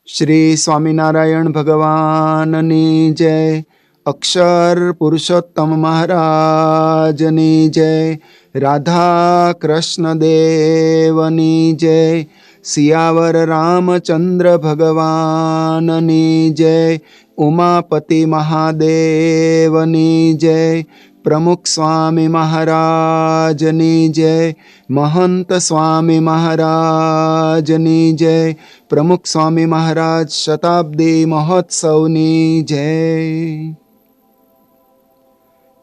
શ્રી સ્વામિનારાયણ ભગવાનની જય. અક્ષર પુરુષોત્તમ મહારાજની જય. રાધા કૃષ્ણ દેવની જય. સિયાવર રામચંદ્ર ભગવાનની જય. ઉમાપતિ મહાદેવની જય. પ્રમુખ સ્વામી મહારાજની જય. મહંત સ્વામી મહારાજની જય. પ્રમુખ સ્વામી મહારાજ શતાબ્દી મહોત્સવની જય.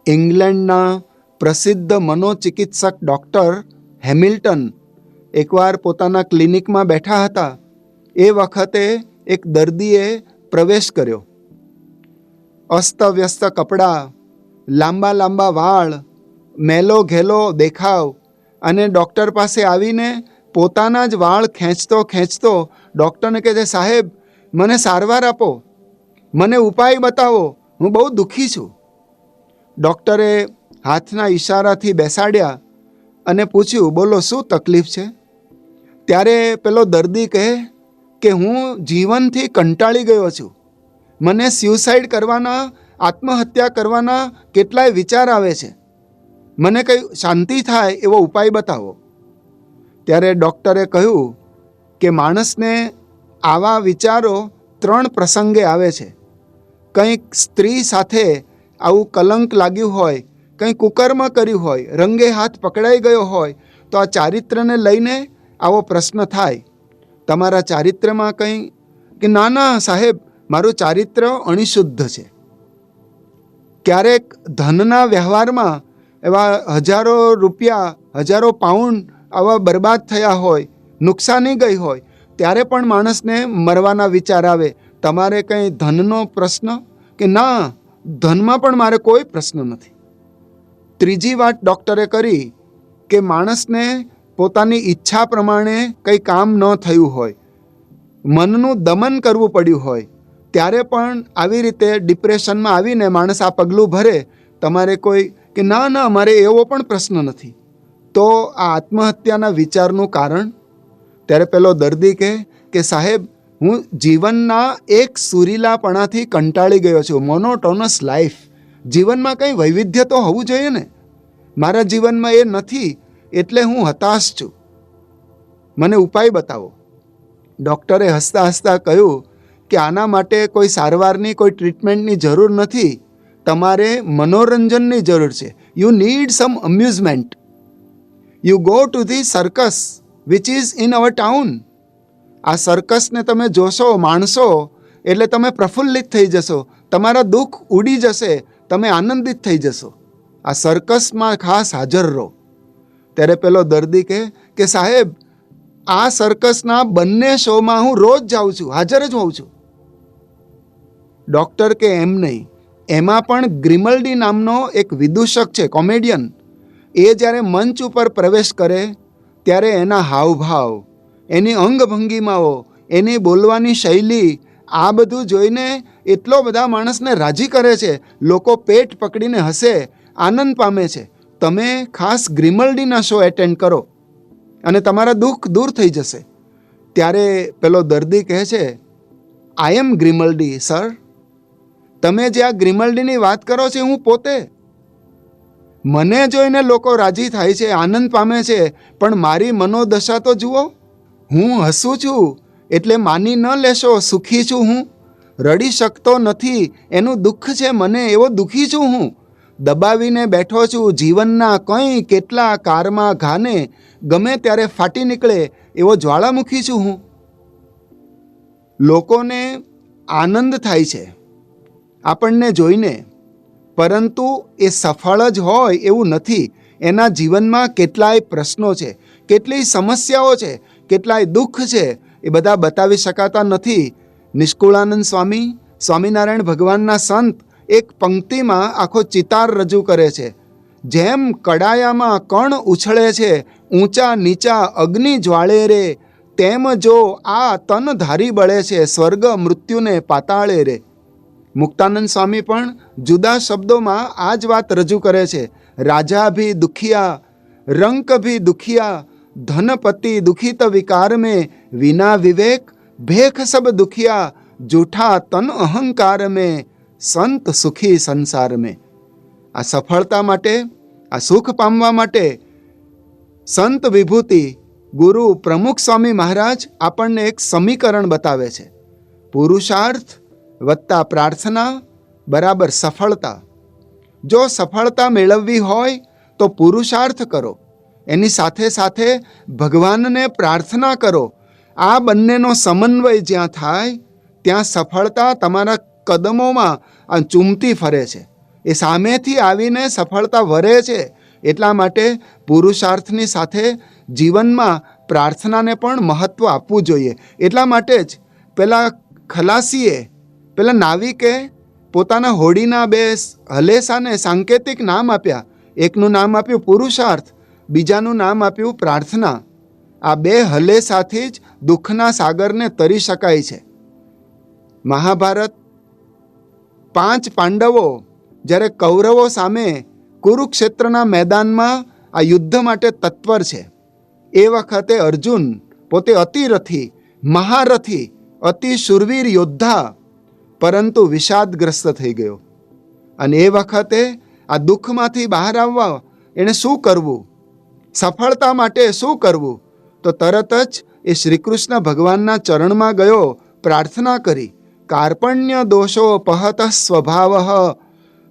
ઇંગ્લેન્ડના પ્રસિદ્ધ મનોચિકિત્સક ડૉક્ટર હેમિલ્ટન એકવાર પોતાના ક્લિનિકમાં બેઠા હતા. એ વખતે એક દર્દીએ પ્રવેશ કર્યો. અસ્તવ્યસ્ત કપડાં, લાંબા લાંબા વાળ, મેલો ઘેલો દેખાવ અને ડૉક્ટર પાસે આવીને પોતાના જ વાળ ખેંચતો ખેંચતો ડૉક્ટરને કહે છે, સાહેબ મને સારવાર આપો, મને ઉપાય બતાવો, હું બહુ દુઃખી છું. ડૉક્ટરે હાથના ઈશારાથી બેસાડ્યા અને પૂછ્યું, બોલો શું તકલીફ છે? ત્યારે પેલો દર્દી કહે કે હું જીવનથી કંટાળી ગયો છું. મને સ્યુસાઇડ કરવાના, આત્મહત્યા કરવાના કેટલાય વિચાર આવે છે. મને કંઈ શાંતિ થાય એવો ઉપાય બતાવો. ત્યારે ડૉક્ટરે કહ્યું કે માણસને આવા વિચારો 3 પ્રસંગે આવે છે. કંઈક સ્ત્રી સાથે આવું કલંક લાગ્યું હોય, કંઈ કુકર્મ કર્યું હોય, રંગે હાથ પકડાઈ ગયો હોય, તો આ ચારિત્રને લઈને આવો પ્રશ્ન થાય. તમારા ચારિત્રમાં કંઈ કે ના ના સાહેબ મારું ચારિત્ર અણિશુદ્ધ છે. ક્યારેક ધનના વ્યવહારમાં એવા હજારો રૂપિયા, હજારો પાઉન્ડ આવા બરબાદ થયા હોય, નુકસાની ગઈ હોય, ત્યારે પણ માણસને મરવાના વિચાર આવે. તમારે કંઈ ધનનો પ્રશ્ન કે ના, ધનમાં પણ મારે કોઈ પ્રશ્ન નથી. ત્રીજી વાત ડૉક્ટરે કરી કે માણસને પોતાની ઈચ્છા પ્રમાણે કંઈ કામ ન થયું હોય, મનનું દમન કરવું પડ્યું હોય, ત્યારે પણ આવી રીતે ડિપ્રેશનમાં આવીને માણસ આ પગલું ભરે. તમારે કોઈ કે ના ના મારે એવો પણ પ્રશ્ન નથી, તો આ આત્મહત્યાના વિચારનું કારણ. ત્યારે પેલો દર્દી કહે કે સાહેબ હું જીવનના એક સુરીલાપણાથી કંટાળી ગયો છું. મોનોટોનસ લાઈફ, જીવનમાં કંઈ વૈવિધ્ય તો હોવું જોઈએ ને. મારા જીવનમાં એ નથી, એટલે હું હતાશ છું. મને ઉપાય બતાવો. ડૉક્ટરે હસતા હસતા કહ્યું કે આના માટે કોઈ સારવારની, કોઈ ટ્રીટમેન્ટની જરૂર નથી. તમારે મનોરંજનની જરૂર છે. You need some amusement. You go to the circus which is in our town. આ સર્કસને તમે જોશો, માણશો, એટલે તમે પ્રફુલ્લિત થઈ જશો, તમારા દુઃખ ઉડી જશે, તમે આનંદિત થઈ જશો. આ સર્કસમાં ખાસ હાજર રહો. ત્યારે પેલો દર્દી કહે કે સાહેબ આ સર્કસના બંને શોમાં હું રોજ જાઉં છું, હાજર જ હોઉં છું. ડૉક્ટર કે એમ નહીં, એમાં પણ ગ્રિમલ્ડી નામનો એક વિદૂષક છે, કોમેડિયન. એ જ્યારે મંચ ઉપર પ્રવેશ કરે ત્યારે એના હાવભાવ, એની અંગભંગીમાઓ, એની બોલવાની શૈલી, આ બધું જોઈને એટલો બધા માણસને રાજી કરે છે. લોકો પેટ પકડીને હસે, આનંદ પામે છે. તમે ખાસ ગ્રિમલ્ડીના શો એટેન્ડ કરો અને તમારા દુઃખ દૂર થઈ જશે. ત્યારે પેલો દર્દી કહે છે, આઈ એમ ગ્રિમલ્ડી સર. તમે જે આ ગ્રિમલ્ડીની વાત કરો છો હું પોતે. મને જોઈને લોકો રાજી થાય છે, આનંદ પામે છે, પણ મારી મનોદશા તો જુઓ. હું હસું છું એટલે માની ન લેશો સુખી છું હું. રડી શકતો નથી એનું દુઃખ છે મને, એવો દુઃખી છું હું. દબાવીને બેઠો છું જીવનના કંઈ કેટલા કારમાં ઘાને, ગમે ત્યારે ફાટી નીકળે એવો જ્વાળામુખી છું હું. લોકોને આનંદ થાય છે આપણને જોઈને, પરંતુ એ સફળ જ હોય એવું નથી. એના જીવનમાં કેટલાય પ્રશ્નો છે, કેટલી સમસ્યાઓ છે, કેટલાય દુઃખ છે, એ બધા બતાવી શકાતા નથી. નિષ્કુળાનંદ સ્વામી, સ્વામિનારાયણ ભગવાનના સંત એક પંક્તિમાં આખો ચિતાર રજૂ કરે છે. જેમ કડાયામાં કણ ઉછળે છે, ઊંચા નીચા અગ્નિ જ્વાળે રે, તેમ જો આ તન ધારી બળે છે, સ્વર્ગ મૃત્યુને પાતાળે રે. મુક્તાનંદ સ્વામી પણ જુદા શબ્દોમાં આ જ વાત રજૂ કરે છે. રાજા ભી દુખિયા, રંક ભી દુખિયા, ધનપતિ દુખિત વિકાર में विना विवेक ભેખ સબ દુખિયા જૂઠા તન અહંકાર મેં, સંત સુખી સંસાર મેં. આ સફળતા માટે, આ સુખ પામવા માટે સંત વિભૂતિ ગુરુ પ્રમુખ સ્વામી મહારાજ આપણને એક સમીકરણ બતાવે છે. પુરુષાર્થ વત્તા પ્રાર્થના બરાબર સફળતા. જો સફળતા મેળવવી હોય તો પુરુષાર્થ કરો, એની સાથે સાથે ભગવાનને પ્રાર્થના કરો. આ બંનેનો સમન્વય જ્યાં થાય ત્યાં સફળતા તમારા કદમોમાં ચૂમતી ફરે છે. એ સામેથી આવીને સફળતા વરે છે. એટલા માટે પુરુષાર્થની સાથે જીવનમાં પ્રાર્થનાને પણ મહત્ત્વ આપવું જોઈએ. એટલા માટે જ પેલા ખલાસીએ, પેલા નાવિકે પોતાના હોડીના બે હલેસાને સાંકેતિક નામ આપ્યા. એકનું નામ આપ્યું પુરુષાર્થ, બીજાનું નામ આપ્યું પ્રાર્થના. આ બે હલેસાથી જ દુઃખના સાગરને તરી શકાય છે. મહાભારત 5 પાંડવો જ્યારે કૌરવો સામે કુરુક્ષેત્રના મેદાનમાં આ યુદ્ધ માટે તત્પર છે, એ વખતે અર્જુન પોતે અતિરથી, મહારથી, અતિ શૂરવીર યોદ્ધા, પરંતુ વિષાદગ્રસ્ત થઈ ગયો. અને એ વખતે આ દુઃખમાંથી બહાર આવવા એણે શું કરવું, સફળતા માટે શું કરવું, તો તરત જ એ શ્રીકૃષ્ણ ભગવાનના ચરણમાં ગયો, પ્રાર્થના કરી. કાર્પણ્ય દોષો પહત સ્વભાવ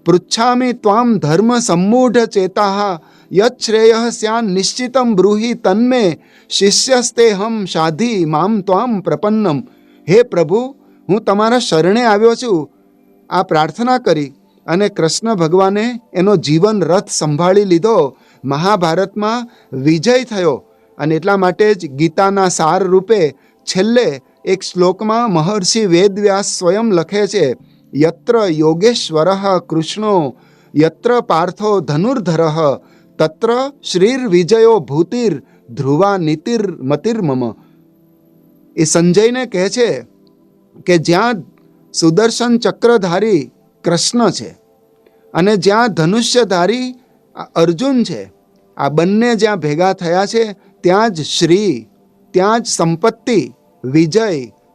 પૃચ્છામિ ત્વામ ધર્મ સમ્મૂઢ ચેતા યચ્છ્રેય સ્યાન નિશ્ચિતમ બ્રૂહિ તન્મે શિષ્યસ્તેહમ સાધી મામ ત્વામ પ્રપન્નમ. હે પ્રભુ, હું તમારા શરણે આવ્યો છું. આ પ્રાર્થના કરી અને કૃષ્ણ ભગવાને એનો જીવન રથ સંભાળી લીધો. મહાભારતમાં વિજય થયો. અને એટલા માટે જ ગીતાના સાર રૂપે છેલ્લે એક શ્લોકમાં મહર્ષિ વેદવ્યાસ સ્વયં લખે છે, યત્ર યોગેશ્વર કૃષ્ણો યત્ર પાર્થો ધનુર્ધર તત્ર શ્રીર વિજયો ભૂતિર ધ્રુવા નીતિર મતિર્મમ. એ સંજયને કહે છે કે જ્યાં સુદર્શન ચક્રધારી કૃષ્ણ છે અને જ્યાં ધનુષ્યધારી અર્જુન છે, આ બંને જ્યાં ભેગા થયા છે ત્યાં જ શ્રી, ત્યાં જ સંપત્તિ, વિજય,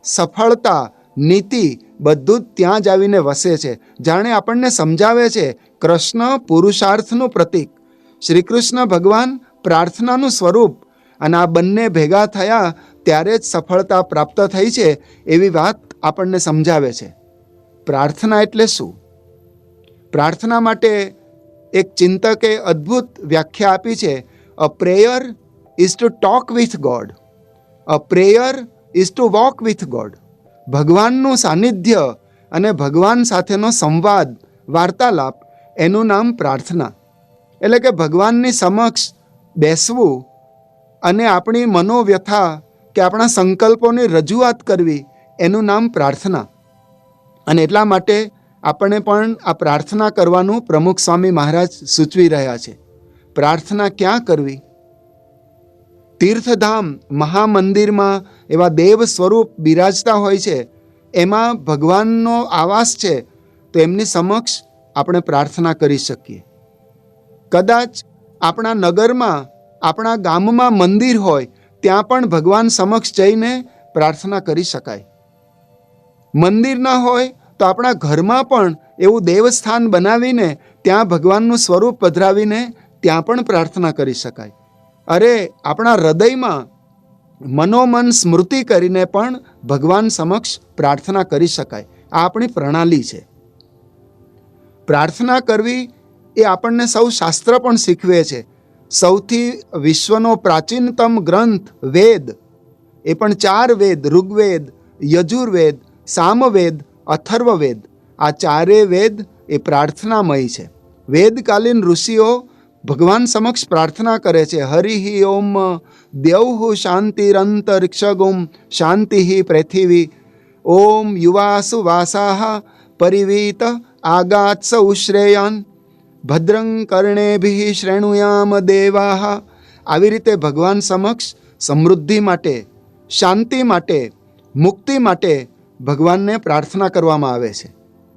સફળતા, નીતિ બધું જ ત્યાં જ આવીને વસે છે. જાણે આપણને સમજાવે છે કૃષ્ણ પુરુષાર્થનું પ્રતીક, શ્રી કૃષ્ણ ભગવાન પ્રાર્થનાનું સ્વરૂપ, અને આ બંને ભેગા થયા ત્યારે જ સફળતા પ્રાપ્ત થઈ છે એવી વાત આપણને સમજાવે છે. પ્રાર્થના એટલે શું? પ્રાર્થના માટે એક ચિંતકે અદ્ભુત વ્યાખ્યા આપી છે, a prayer is to talk with God, a prayer is to walk with God. ભગવાનનું સાનિધ્ય અને ભગવાન સાથેનો સંવાદ, વાર્તાલાપ, એનું નામ પ્રાર્થના. એટલે કે ભગવાનની સમક્ષ બેસવું અને આપણી મનોવ્યથા કે આપણા સંકલ્પોની રજૂઆત કરવી, એનું નામ પ્રાર્થના. અને એટલા માટે આપણે પણ આ પ્રાર્થના કરવાનું પ્રમુખ સ્વામી મહારાજ સૂચવી રહ્યા છે. પ્રાર્થના ક્યાં કરવી? તીર્થધામ મહામંદિરમાં એવા દેવ સ્વરૂપ બિરાજતા હોય છે, એમાં ભગવાનનો આવાસ છે, તો એમની સમક્ષ આપણે પ્રાર્થના કરી શકીએ. કદાચ આપણા નગરમાં, આપણા ગામમાં મંદિર હોય, ત્યાં પણ ભગવાન સમક્ષ જઈને પ્રાર્થના કરી શકાય. મંદિર ના હોય તો આપણા ઘરમાં પણ એવું દેવસ્થાન બનાવીને ત્યાં ભગવાનનું સ્વરૂપ પધરાવીને ત્યાં પણ પ્રાર્થના કરી શકાય. અરે, આપણા હૃદયમાં મનોમન સ્મૃતિ કરીને પણ ભગવાન સમક્ષ પ્રાર્થના કરી શકાય. આ આપણી પ્રણાલી છે. પ્રાર્થના કરવી એ આપણને સૌ શાસ્ત્ર પણ શીખવે છે. સૌથી વિશ્વનો પ્રાચીનતમ ગ્રંથ વેદ, એ પણ 4 વેદ, ઋગ્વેદ, યજુર્વેદ, સામવેદ, અથર્વવેદ, આ 4 વેદ એ પ્રાર્થનામય છે. વેદકાલીન ઋષિઓ ભગવાન સમક્ષ પ્રાર્થના કરે છે, હરિ ઓમ દ્યૌઃ શાંતિરંતરિક્ષગુમ શાંતિ પૃથિવી ઓમ યુવાસુ વાસાહ પરિવીત આગાત્સ ઉશ્રેયાન ભદ્રં કર્ણેભિઃ શ્રેણુયામ દેવાહ. આવી રીતે ભગવાન સમક્ષ સમૃદ્ધિ માટે, શાંતિ માટે, મુક્તિ માટે ભગવાનને પ્રાર્થના કરવામાં આવે છે.